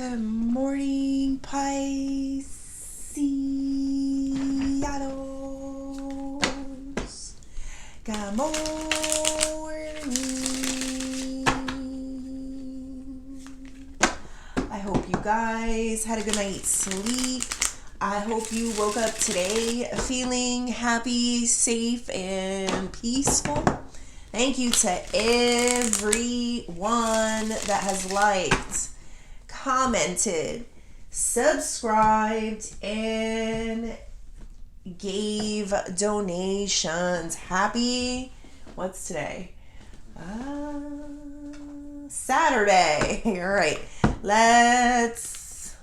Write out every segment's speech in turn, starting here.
Good morning, Pisces. Good morning. I hope you guys had a good night's sleep. I hope you woke up today feeling happy, safe, and peaceful. Thank you to everyone that has liked, commented, subscribed, and gave donations. Happy, what's today? Saturday. All right, let's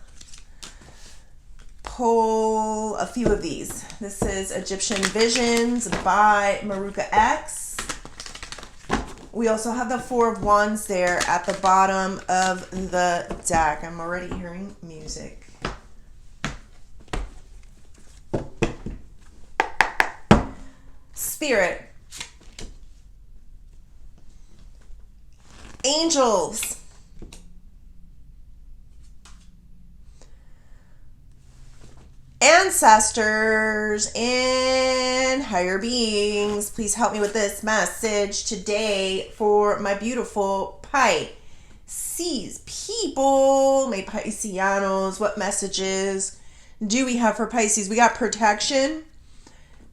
pull a few of these. This is Egyptian Visions by Maruka X. We also have the Four of Wands there at the bottom of the deck. I'm already hearing music. Spirit. Angels. Ancestors and higher beings, please help me with this message today for my beautiful Pisces people, my Piscianos. What messages do we have for Pisces? We got protection,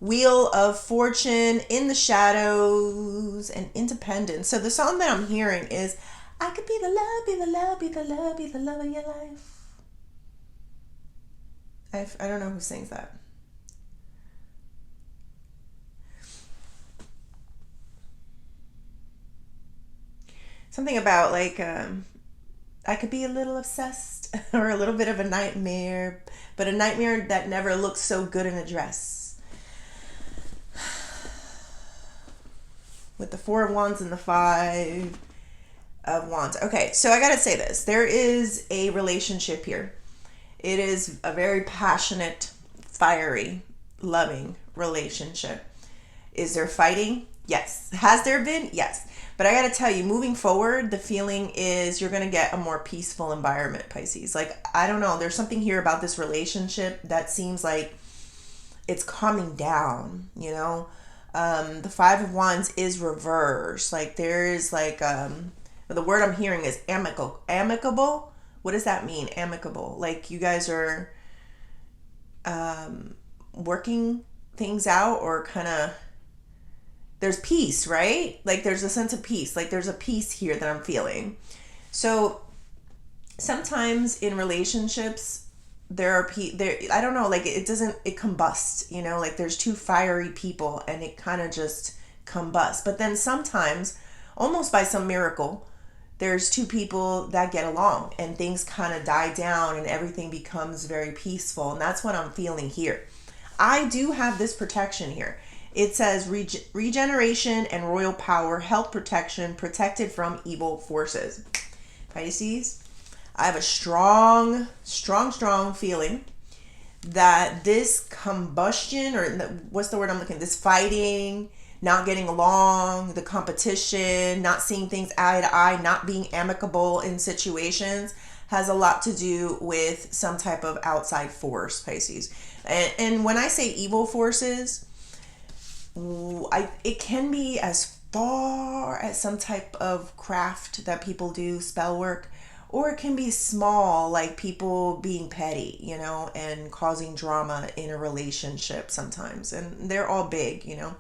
Wheel of Fortune, in the shadows, and independence. So the song that I'm hearing is, I could be the love, be the love, be the love, be the love of your life. I don't know who sings that. Something about like, I could be a little obsessed or a little bit of a nightmare, but a nightmare that never looks so good in a dress. With the Four of Wands and the Five of Wands. Okay, so I gotta say this. There is a relationship here. It is a very passionate, fiery, loving relationship. Is there fighting? Yes. Has there been? Yes. But I got to tell you, moving forward, the feeling is you're going to get a more peaceful environment, Pisces. Like, I don't know. There's something here about this relationship that seems like it's calming down, you know? The Five of Wands is reversed. Like, there's like, the word I'm hearing is amicable. What does that mean? Amicable. Like you guys are working things out, or kind of, there's peace, right? Like there's a sense of peace. Like there's a peace here that I'm feeling. So sometimes in relationships, there I don't know, like it combusts, you know, like there's two fiery people and it kind of just combusts. But then sometimes, almost by some miracle, there's two people that get along and things kind of die down and everything becomes very peaceful. And that's what I'm feeling here. I do have this protection here. It says regeneration and royal power, health protection, protected from evil forces. Pisces, I have a strong feeling that this combustion, or what's the word I'm looking, this fighting, not getting along, the competition, not seeing things eye to eye, not being amicable in situations, has a lot to do with some type of outside force, Pisces. And when I say evil forces, it can be as far as some type of craft that people do, spell work, or it can be small, like people being petty, you know, and causing drama in a relationship sometimes. And they're all big, you know.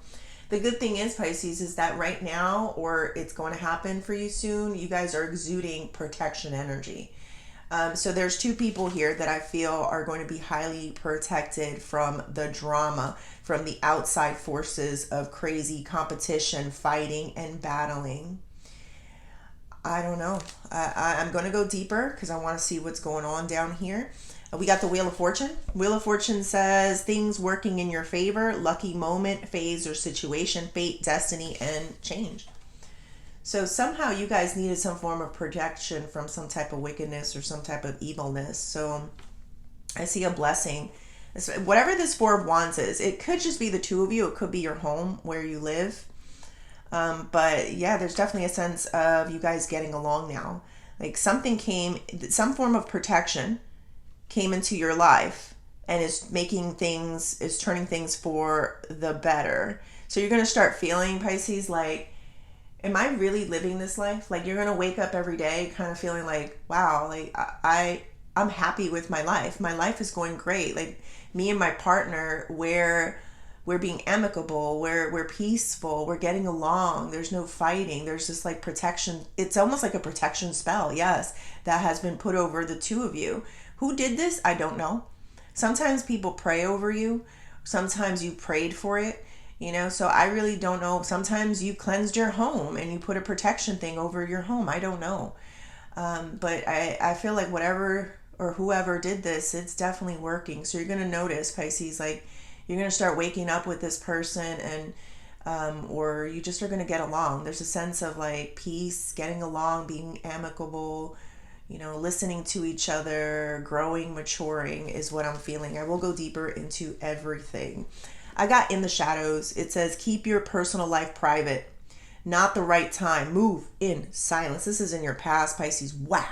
The good thing is, Pisces, is that right now, or it's going to happen for you soon, you guys are exuding protection energy. So there's two people here that I feel are going to be highly protected from the drama, from the outside forces of crazy competition, fighting, and battling. I don't know. I'm going to go deeper because I want to see what's going on down here. We got the Wheel of Fortune. Wheel of Fortune says things working in your favor, lucky moment, phase, or situation, fate, destiny, and change. So somehow you guys needed some form of protection from some type of wickedness or some type of evilness. So I see a blessing. Whatever this Four of Wands is, it could just be the two of you. It could be your home where you live. But yeah, there's definitely a sense of you guys getting along now. Like something came, some form of protection came into your life and is turning things for the better. So you're going to start feeling, Pisces, like, am I really living this life? Like you're going to wake up every day kind of feeling like, wow, like I'm happy with my life. My life is going great. Like me and my partner, we're being amicable, we're peaceful, we're getting along, there's no fighting, there's just like protection. It's almost like a protection spell, yes, that has been put over the two of you. Who did this? I don't know. Sometimes people pray over you, sometimes you prayed for it, so I really don't know. Sometimes you cleansed your home and you put a protection thing over your home. I don't know. But I feel like whatever or whoever did this, it's definitely working. So you're going to notice, Pisces, like you're going to start waking up with this person and or you just are going to get along. There's a sense of like peace, getting along, being amicable, listening to each other, growing, maturing is what I'm feeling. I will go deeper into everything. I got in the shadows. It says, keep your personal life private. Not the right time. Move in silence. This is in your past, Pisces. Wow.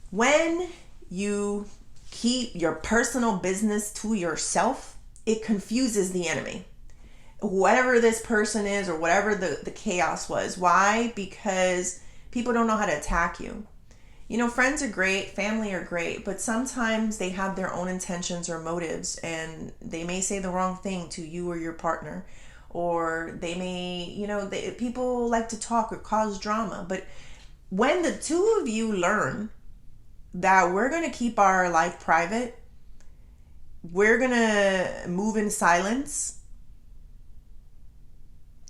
When you keep your personal business to yourself, it confuses the enemy. Whatever this person is or whatever the chaos was. Why? Because people don't know how to attack you. Friends are great, family are great, but sometimes they have their own intentions or motives and they may say the wrong thing to you or your partner, or they may, people like to talk or cause drama. But when the two of you learn that we're going to keep our life private, we're going to move in silence,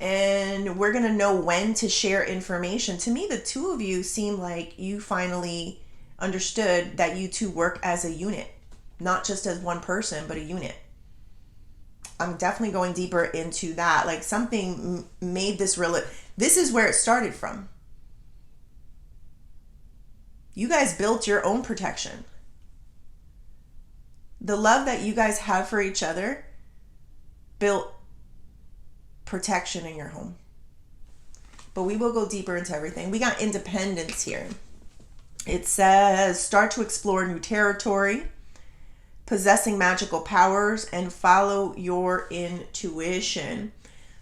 and we're going to know when to share information. To me, the two of you seem like you finally understood that you two work as a unit, not just as one person, but a unit. I'm definitely going deeper into that. Like something made this real. This is where it started from. You guys built your own protection. The love that you guys have for each other built protection in your home. But we will go deeper into everything. We got independence here. It says start to explore new territory, possessing magical powers, and follow your intuition.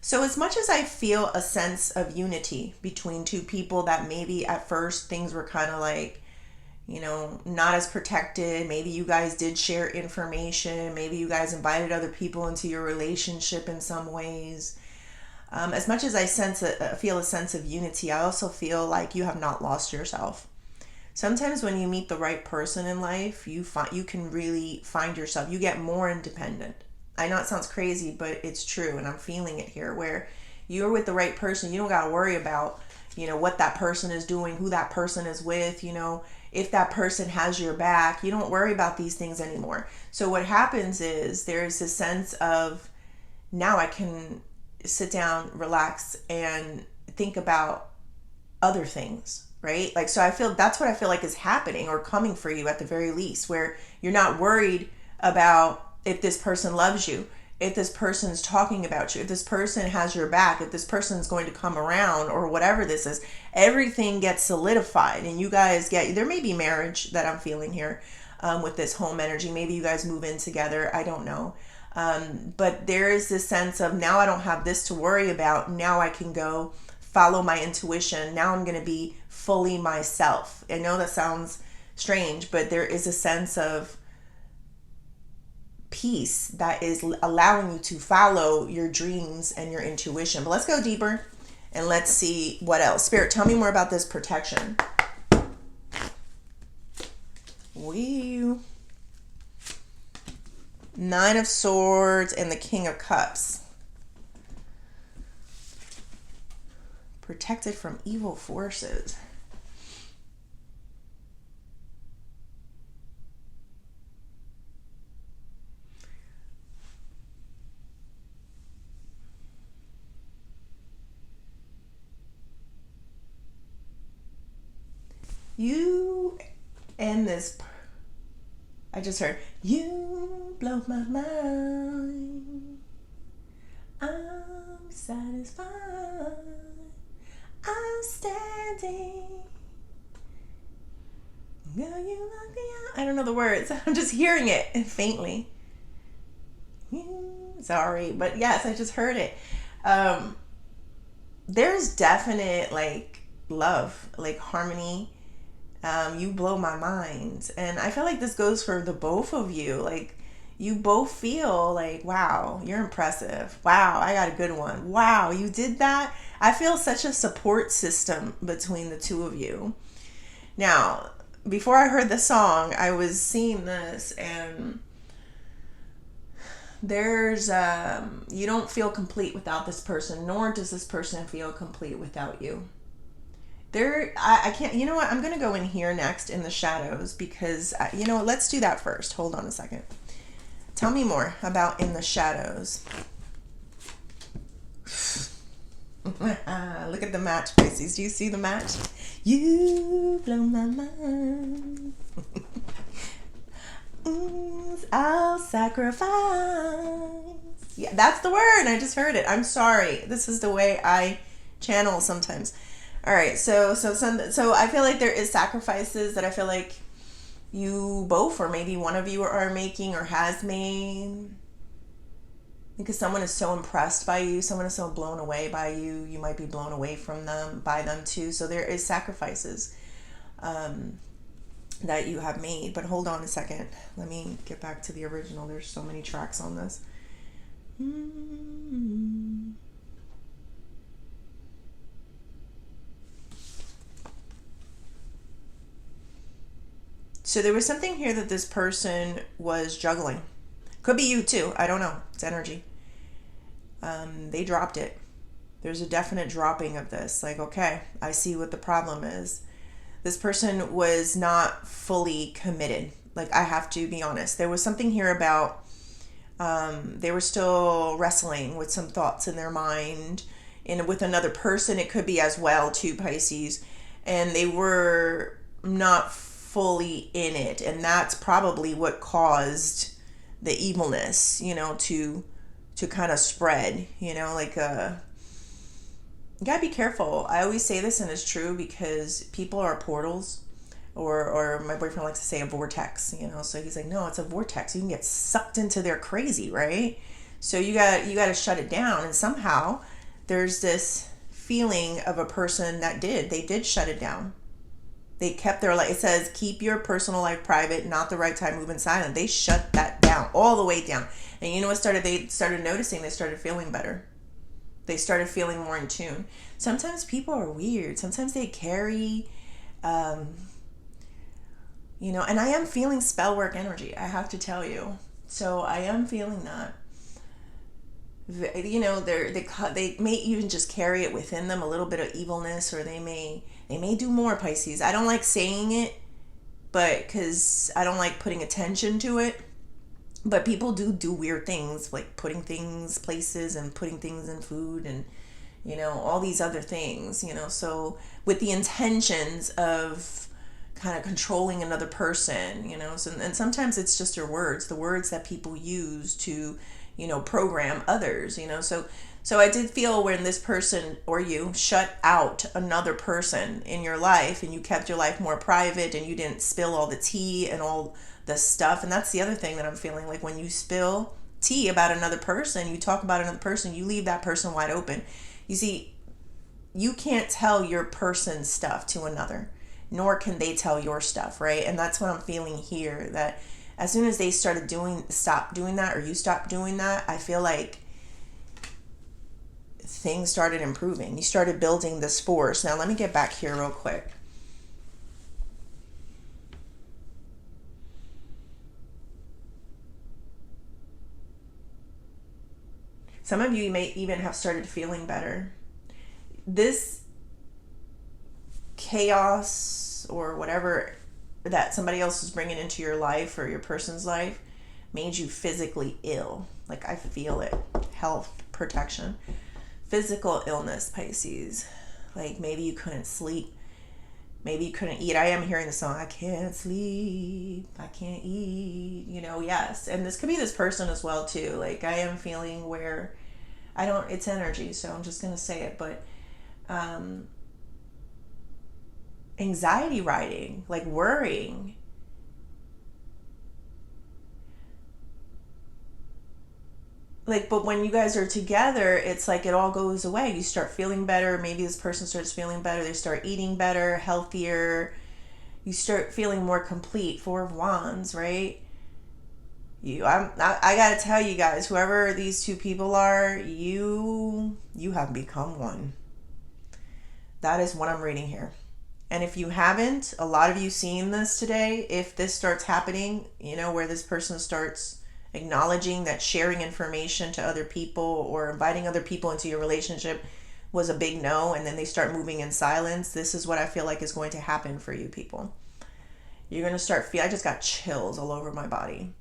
So as much as I feel a sense of unity between two people that maybe at first things were kind of like, not as protected. Maybe you guys did share information. Maybe you guys invited other people into your relationship in some ways. As much as I feel a sense of unity, I also feel like you have not lost yourself. Sometimes when you meet the right person in life, you can really find yourself. You get more independent. I know it sounds crazy, but it's true, and I'm feeling it here. Where you're with the right person, you don't got to worry about what that person is doing, who that person is with. If that person has your back, you don't worry about these things anymore. So what happens is there's a sense of now I can sit down, relax, and think about other things, right? Like, so I feel that's what I feel like is happening or coming for you at the very least, where you're not worried about if this person loves you, if this person's talking about you, if this person has your back, if this person's going to come around or whatever this is. Everything gets solidified and you guys there may be marriage that I'm feeling here with this home energy. Maybe you guys move in together. I don't know. But there is this sense of now I don't have this to worry about. Now I can go follow my intuition. Now I'm going to be fully myself. I know that sounds strange, but there is a sense of peace that is allowing you to follow your dreams and your intuition. But let's go deeper and let's see what else. Spirit, tell me more about this protection. Nine of Swords and the King of Cups. Protected from evil forces. You and this, I just heard, you blow my mind. I'm satisfied. I'm standing. Girl, you lock me out. I don't know the words. I'm just hearing it faintly. Sorry, but yes, I just heard it. There's definite like love, like harmony. You blow my mind, and I feel like this goes for the both of you. Like you both feel like, wow, you're impressive. Wow, I got a good one. Wow, you did that. I feel such a support system between the two of you. Now, before I heard the song, I was seeing this, and there's you don't feel complete without this person, nor does this person feel complete without you. I can't, you know what, I'm gonna go in here next in the shadows, because you know what, let's do that first. Hold on a second. Tell me more about in the shadows. Look at the match, Pisces. Do you see the match? You blow my mind. I'll sacrifice. Yeah, that's the word. I just heard it. I'm sorry. This is the way I channel sometimes. All right. So I feel like there is sacrifices that I feel like you both, or maybe one of you, are making or has made, because someone is so impressed by you, someone is so blown away by you, you might be blown away from them, by them too. So there is sacrifices that you have made. But hold on a second, let me get back to the original. There's so many tracks on this. So there was something here that this person was juggling. Could be you too. I don't know. It's energy. They dropped it. There's a definite dropping of this. Like, okay, I see what the problem is. This person was not fully committed. Like, I have to be honest. There was something here about they were still wrestling with some thoughts in their mind, and with another person it could be as well too, Pisces. And they were not fully in it, and that's probably what caused the evilness, you know, to kind of spread, you know, like you gotta be careful. I always say this, and it's true, because people are portals, or my boyfriend likes to say a vortex, you know. So he's like, no, it's a vortex. You can get sucked into their crazy, right? So you got to shut it down. And somehow there's this feeling of a person that they did shut it down. They kept their life. It says, keep your personal life private, not the right time, move in silent. They shut that down, all the way down. And you know what they started noticing? They started feeling better. They started feeling more in tune. Sometimes people are weird. Sometimes they carry, you know, and I am feeling spell work energy, I have to tell you. So I am feeling that. You know, they may even just carry it within them, a little bit of evilness, or they may do more, Pisces. I don't like saying it, but because I don't like putting attention to it. But people do weird things, like putting things places and putting things in food, and, you know, all these other things, you know. So with the intentions of kind of controlling another person, you know. So, and sometimes it's just your words, the words that people use to, you know, program others, you know. So I did feel when this person, or you, shut out another person in your life, and you kept your life more private, and you didn't spill all the tea and all the stuff. And that's the other thing that I'm feeling, like when you spill tea about another person, you talk about another person, you leave that person wide open. You see, you can't tell your person's stuff to another, nor can they tell your stuff, right? And that's what I'm feeling here, that as soon as they stop doing that, or you stop doing that, I feel like things started improving. You started building this force. Now let me get back here real quick. Some of you may even have started feeling better. This chaos or whatever that somebody else is bringing into your life, or your person's life, made you physically ill. Like, I feel it. Health protection. Physical illness, Pisces. Like, maybe you couldn't sleep. Maybe you couldn't eat. I am hearing the song, I can't sleep, I can't eat, you know. Yes. And this could be this person as well too. Like, I am feeling where it's energy, so I'm just going to say it, but anxiety riding, like worrying. Like, but when you guys are together, it's like it all goes away. You start feeling better. Maybe this person starts feeling better. They start eating better, healthier. You start feeling more complete. Four of Wands, right? I gotta tell you guys, whoever these two people are, you have become one. That is what I'm reading here. And if you haven't, a lot of you seen this today, if this starts happening, where this person starts acknowledging that sharing information to other people or inviting other people into your relationship was a big no, and then they start moving in silence, this is what I feel like is going to happen for you people. You're going to start I just got chills all over my body.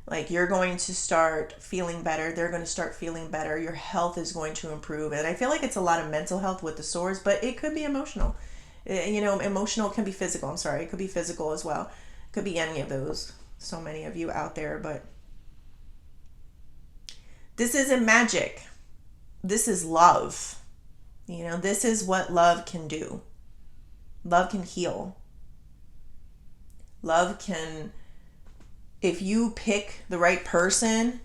Like, you're going to start feeling better. They're going to start feeling better. Your health is going to improve. And I feel like it's a lot of mental health with the swords, but it could be emotional. Emotional can be physical. I'm sorry. It could be physical as well. It could be any of those. So many of you out there, but this isn't magic. This is love. This is what love can do. Love can heal. Love can, if you pick the right person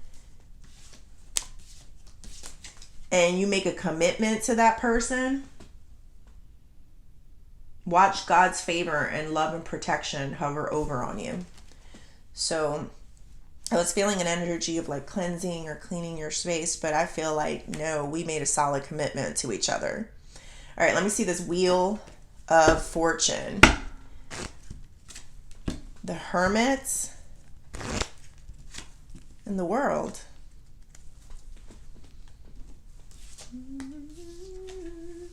and you make a commitment to that person, watch God's favor and love and protection hover over on you. So I was feeling an energy of like cleansing or cleaning your space, but I feel like, no, we made a solid commitment to each other. All right, let me see this Wheel of Fortune. The Hermit and the World.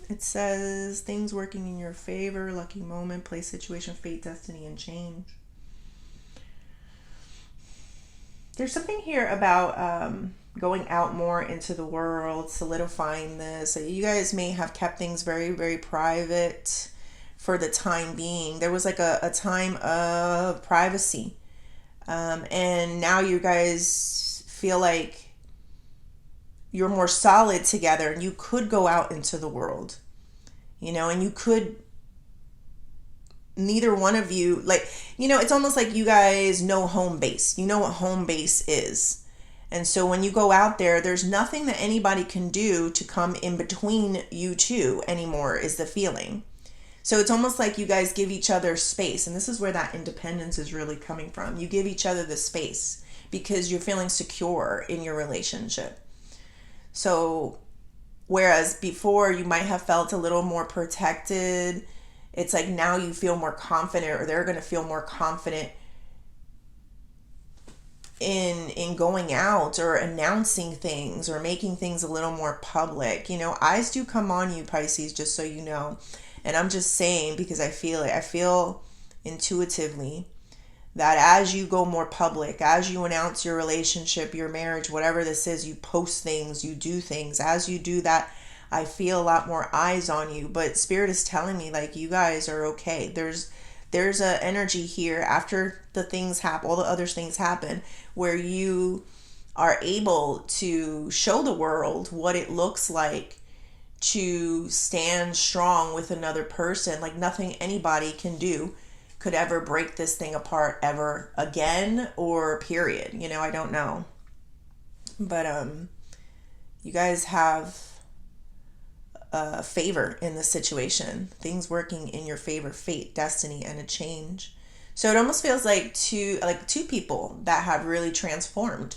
It says things working in your favor, lucky moment, place, situation, fate, destiny, and change. There's something here about going out more into the world, solidifying this. You guys may have kept things very, very private for the time being. There was like a time of privacy. And now you guys feel like you're more solid together and you could go out into the world, and you could, neither one of you, it's almost like you guys know home base. You know what home base is. And so when you go out there, there's nothing that anybody can do to come in between you two anymore, is the feeling. So it's almost like you guys give each other space. And this is where that independence is really coming from. You give each other the space because you're feeling secure in your relationship. So whereas before you might have felt a little more protected, it's like now you feel more confident, or they're going to feel more confident in going out or announcing things or making things a little more public. Eyes do come on you, Pisces, just so you know. And I'm just saying, because I feel it. I feel intuitively that as you go more public, as you announce your relationship, your marriage, whatever this is, you post things, you do things. As you do that, I feel a lot more eyes on you. But Spirit is telling me, like, you guys are okay. There's a energy here after the things happen, all the other things happen, where you are able to show the world what it looks like to stand strong with another person. Like, nothing anybody can do could ever break this thing apart ever again, or period. I don't know. But you guys have favor in this situation. Things working in your favor, fate, destiny, and a change. So it almost feels like two people that have really transformed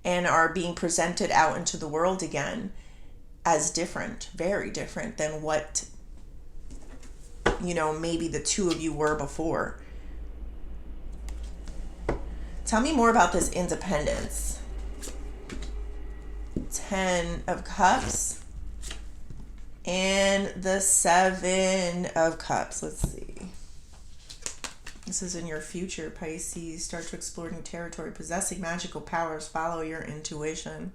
and are being presented out into the world again as different, very different than what maybe the two of you were before. Tell me more about this independence. 10 of Cups and the 7 of Cups. Let's see. This is in your future, Pisces. Start to explore new territory, possessing magical powers, follow your intuition.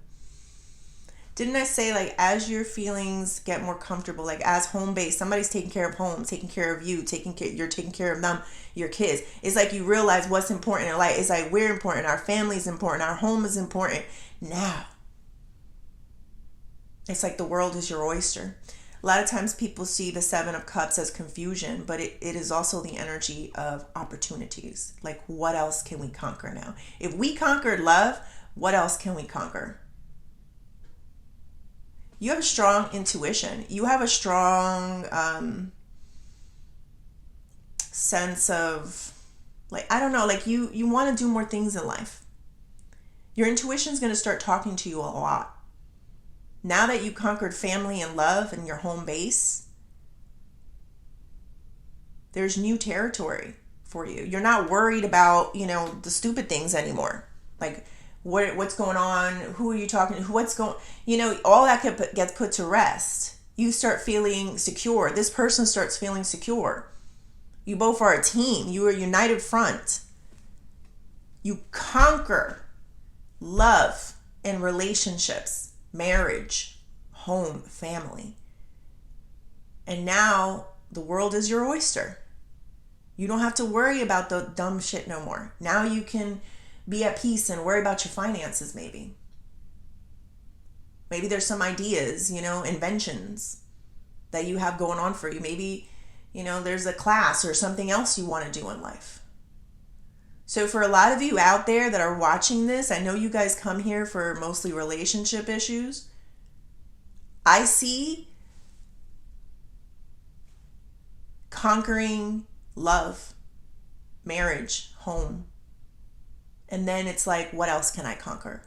Didn't I say, like, as your feelings get more comfortable, like as home base, somebody's taking care of home, taking care of you, you're taking care of them, your kids. It's like you realize what's important in life. It's like we're important, our family's important, our home is important. Now, it's like the world is your oyster. A lot of times people see the Seven of Cups as confusion, but it is also the energy of opportunities. Like, what else can we conquer now? If we conquered love, what else can we conquer? You have a strong intuition. You have a strong sense of, like, I don't know, like you want to do more things in life. Your intuition is going to start talking to you a lot. Now that you conquered family and love and your home base, there's new territory for you. You're not worried about, the stupid things anymore. Like, what's going on? Who are you talking to? What's going, all that gets put to rest. You start feeling secure. This person starts feeling secure. You both are a team. You are a united front. You conquer love and relationships, marriage, home, family. And now the world is your oyster. You don't have to worry about the dumb shit no more. Now you can be at peace and worry about your finances maybe. Maybe there's some ideas, inventions that you have going on for you. Maybe, there's a class or something else you want to do in life. So for a lot of you out there that are watching this, I know you guys come here for mostly relationship issues. I see conquering love, marriage, home. And then it's like, what else can I conquer?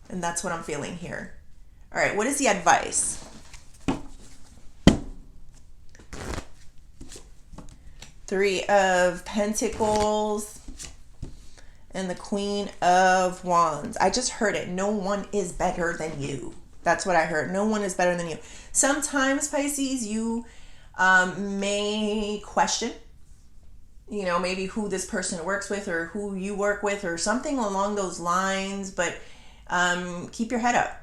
And that's what I'm feeling here. All right, what is the advice? Three of Pentacles and the Queen of Wands. I just heard it. No one is better than you. That's what I heard. No one is better than you. Sometimes, Pisces, you may question, maybe who this person works with or who you work with or something along those lines. But keep your head up.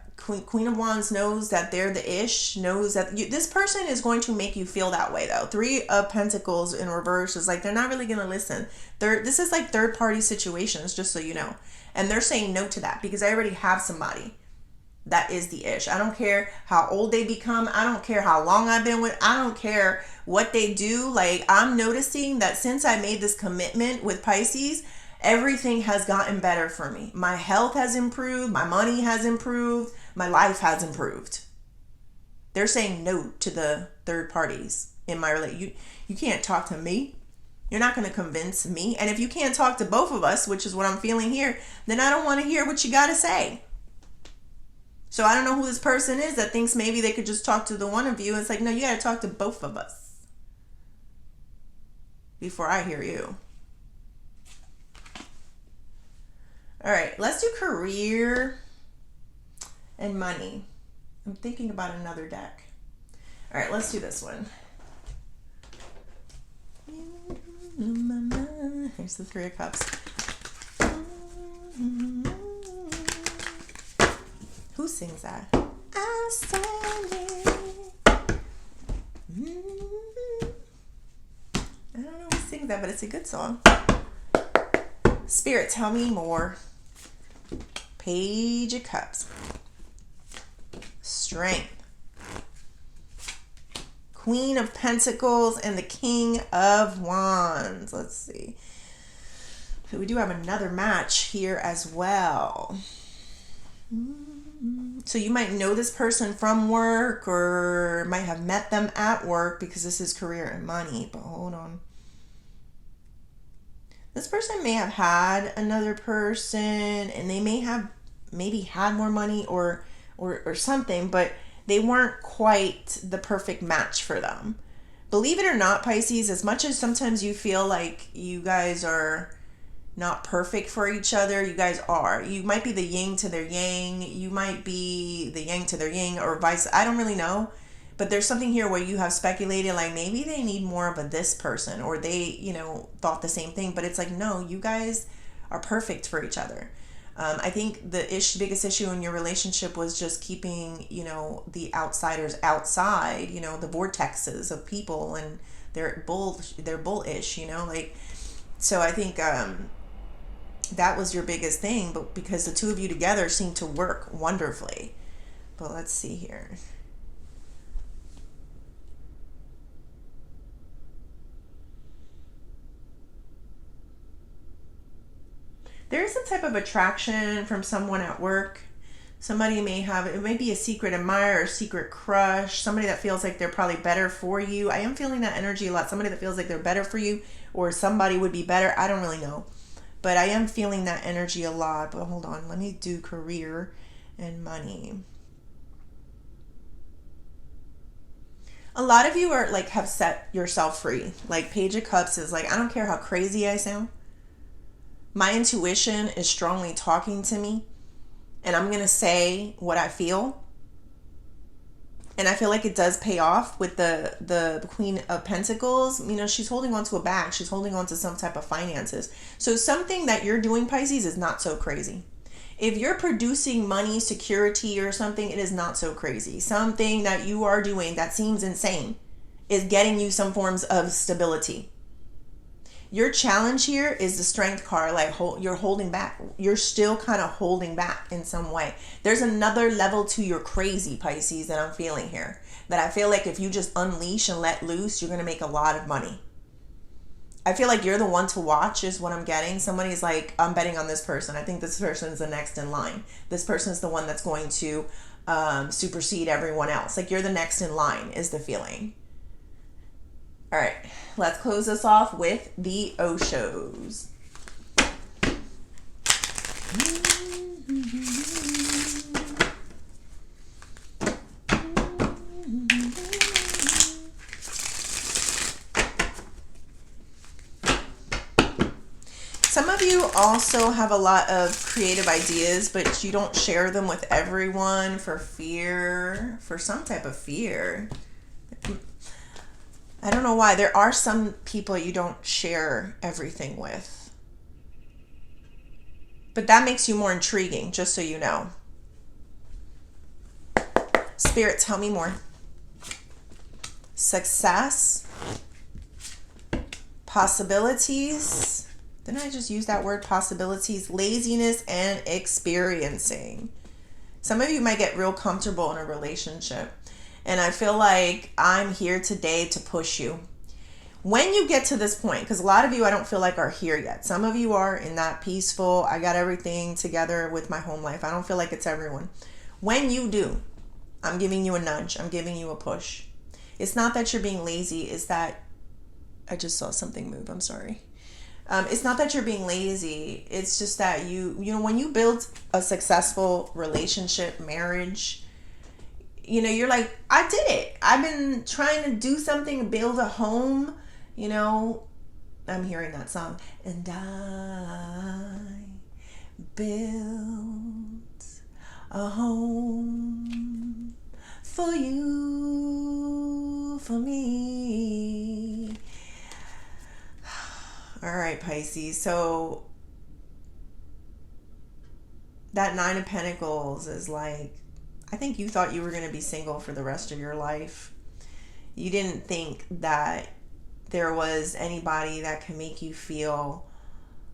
Queen of Wands knows that they're the ish, knows that this person is going to make you feel that way though. Three of Pentacles in reverse is like, they're not really going to listen. This is like third party situations, just so you know. And they're saying no to that because I already have somebody that is the ish. I don't care how old they become. I don't care how long I've been with. I don't care what they do. Like, I'm noticing that since I made this commitment with Pisces, everything has gotten better for me. My health has improved. My money has improved. My life has improved. They're saying no to the third parties in my relationship. You can't talk to me. You're not going to convince me. And if you can't talk to both of us, which is what I'm feeling here, then I don't want to hear what you got to say. So I don't know who this person is that thinks maybe they could just talk to the one of you. It's like, no, you got to talk to both of us before I hear you. All right, let's do career and money. I'm thinking about another deck. All right, let's do this one. Here's the Three of Cups. Who sings that? I sang it. I don't know who sings that, but it's a good song. Spirit, tell me more. Page of Cups. Strength. Queen of Pentacles and the King of Wands. Let's see. So we do have another match here as well. So you might know this person from work or might have met them at work because this is career and money. But hold on. This person may have had another person and they may have maybe had more money or something, but they weren't quite the perfect match for them. Believe it or not, Pisces, as much as sometimes you feel like you guys are not perfect for each other, you guys are. You might be the yin to their yang. You might be the yang to their yin or vice. I don't really know. But there's something here where you have speculated like maybe they need more of a this person or they, thought the same thing. But it's like, no, you guys are perfect for each other. I think the biggest issue in your relationship was just keeping, the outsiders outside, the vortexes of people and they're bullish, so I think that was your biggest thing, but because the two of you together seem to work wonderfully. But let's see here. There is some type of attraction from someone at work. Somebody may have, it may be a secret admirer, a secret crush, somebody that feels like they're probably better for you. I am feeling that energy a lot. Somebody that feels like they're better for you, or somebody would be better. I don't really know. But I am feeling that energy a lot. But hold on, let me do career and money. A lot of you are like, have set yourself free. Like Page of Cups is like, I don't care how crazy I sound. My intuition is strongly talking to me. And I'm going to say what I feel. And I feel like it does pay off with the Queen of Pentacles. You know, she's holding on to a bag. She's holding on to some type of finances. So something that you're doing, Pisces, is not so crazy. If you're producing money, security, or something, it is not so crazy. Something that you are doing that seems insane is getting you some forms of stability. Your challenge here is the Strength card. Like you're holding back. You're still kind of holding back in some way. There's another level to your crazy, Pisces, that I'm feeling here. That I feel like if you just unleash and let loose, you're going to make a lot of money. I feel like you're the one to watch is what I'm getting. Somebody's like, I'm betting on this person. I think this person is the next in line. This person is the one that's going to supersede everyone else. Like you're the next in line is the feeling. All right, let's close this off with the Oshos. Some of you also have a lot of creative ideas, but you don't share them with everyone for fear, for some type of fear. I don't know why. There are some people you don't share everything with. But that makes you more intriguing, just so you know. Spirit, tell me more. Success. Possibilities. Didn't I just use that word, possibilities? Laziness and experiencing. Some of you might get real comfortable in a relationship. And I feel like I'm here today to push you. When you get to this point, because a lot of you I don't feel like are here yet. Some of you are in that peaceful, I got everything together with my home life. I don't feel like it's everyone. When you do, I'm giving you a nudge. I'm giving you a push. It's not that you're being lazy. It's that, I just saw something move. I'm sorry. It's not that you're being lazy. It's just that you know, when you build a successful relationship, marriage, you know, you're like, I did it. I've been trying to do something, build a home, you know. I'm hearing that song. And I built a home for you, for me. All right, Pisces. So that Nine of Pentacles is like, I think you thought you were going to be single for the rest of your life. You didn't think that there was anybody that could make you feel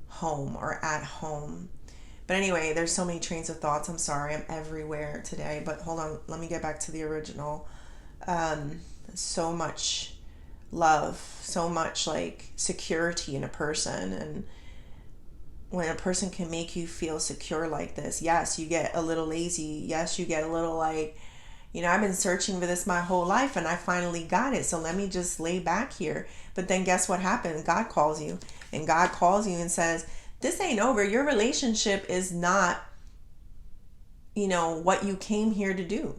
home or at home. But anyway, there's so many trains of thoughts. I'm sorry, I'm everywhere today. But hold on, let me get back to the original. So much love, so much like security in a person. And when a person can make you feel secure like this, yes, you get a little lazy. Yes, you get a little like, you know, I've been searching for this my whole life and I finally got it. So let me just lay back here. But then guess what happens? God calls you, and God calls you and says, this ain't over. Your relationship is not, you know, what you came here to do.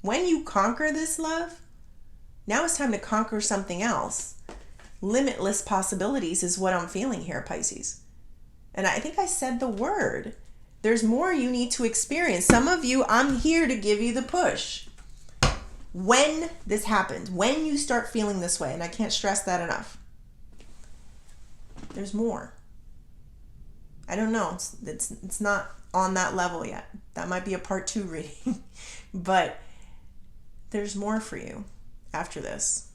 When you conquer this love, now it's time to conquer something else. Limitless possibilities is what I'm feeling here, Pisces. And I think I said the word. There's more you need to experience. Some of you, I'm here to give you the push. When this happens, when you start feeling this way, and I can't stress that enough, there's more. I don't know. It's not on that level yet. That might be a part 2 reading. But there's more for you after this.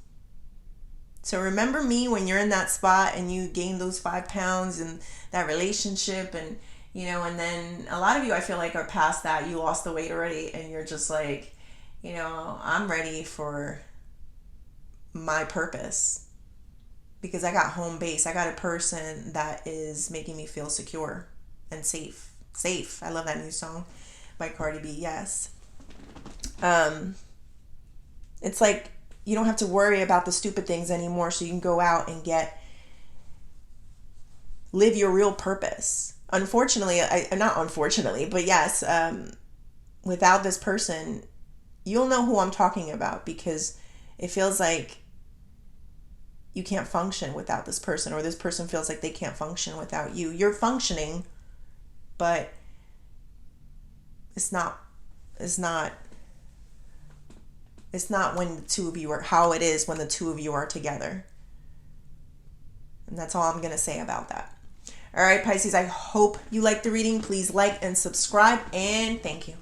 So remember me when you're in that spot and you gain those 5 pounds and that relationship, and you know, and then a lot of you I feel like are past that. You lost the weight already and you're just like, you know, I'm ready for my purpose. because I got home base. I got a person that is making me feel secure and safe. Safe. I love that new song by Cardi B. Yes. It's like you don't have to worry about the stupid things anymore, so you can go out and live your real purpose. Unfortunately, not unfortunately, but yes, without this person, you'll know who I'm talking about, because it feels like you can't function without this person, or this person feels like they can't function without you. You're functioning, but it's not when the two of you are how it is when the two of you are together. And that's all I'm going to say about that. All right, Pisces, I hope you liked the reading. Please like and subscribe, and thank you.